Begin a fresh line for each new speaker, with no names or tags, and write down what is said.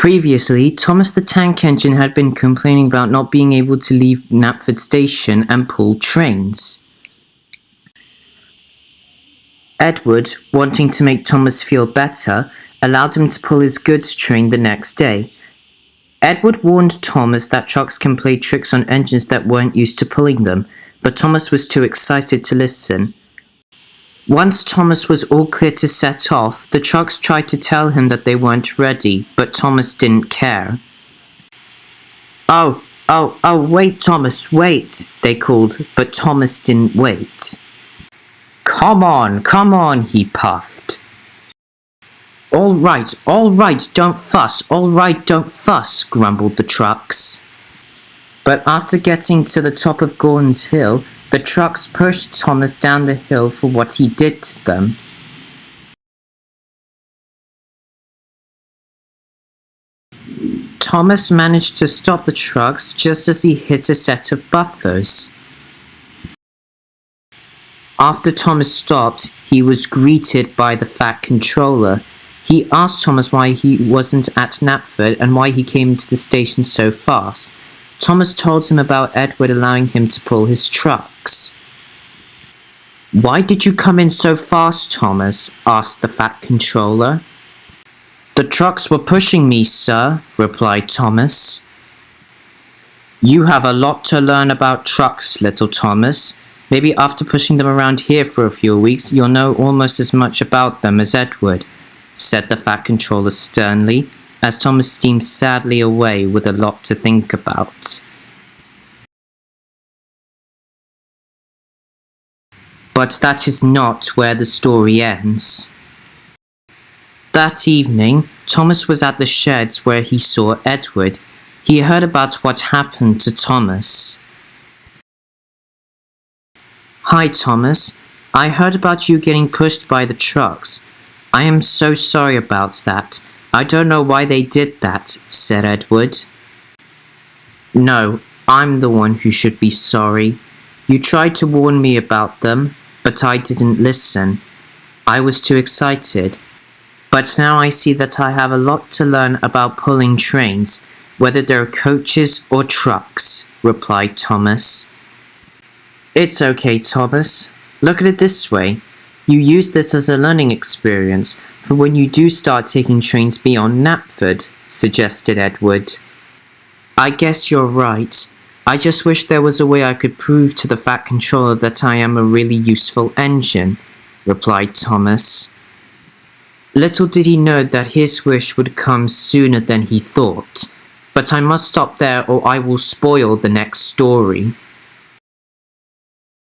Previously, Thomas the Tank Engine had been complaining about not being able to leave Knapford Station and pull trains. Edward, wanting to make Thomas feel better, allowed him to pull his goods train the next day. Edward warned Thomas that trucks can play tricks on engines that weren't used to pulling them, but Thomas was too excited to listen. Once Thomas was all clear to set off, the trucks tried to tell him that they weren't ready, but Thomas didn't care. Oh, wait, Thomas, wait, they called, but Thomas didn't wait. Come on, he puffed. All right, don't fuss, grumbled the trucks. But after getting to the top of Gordon's Hill, the trucks pushed Thomas down the hill for what he did to them. Thomas managed to stop the trucks just as he hit a set of buffers. After Thomas stopped, he was greeted by the Fat Controller. He asked Thomas why he wasn't at Knapford and why he came to the station so fast. Thomas told him about Edward allowing him to pull his trucks. Why did you come in so fast, Thomas? Asked the Fat Controller. The trucks were pushing me, sir, replied Thomas. You have a lot to learn about trucks, little Thomas. Maybe after pushing them around here for a few weeks, you'll know almost as much about them as Edward, said the Fat Controller sternly, as Thomas steamed sadly away with a lot to think about. But that is not where the story ends. That evening, Thomas was at the sheds where he saw Edward. He heard about what happened to Thomas. Hi, Thomas. I heard about you getting pushed by the trucks. I am so sorry about that. I don't know why they did that, said Edward. No, I'm the one who should be sorry. You tried to warn me about them, but I didn't listen. I was too excited. But now I see that I have a lot to learn about pulling trains, whether they're coaches or trucks, replied Thomas. It's okay, Thomas. Look at it this way. You use this as a learning experience for when you do start taking trains beyond Knapford, suggested Edward. I guess you're right. I just wish there was a way I could prove to the Fat Controller that I am a really useful engine, replied Thomas. Little did he know that his wish would come sooner than he thought. But I must stop there or I will spoil the next story.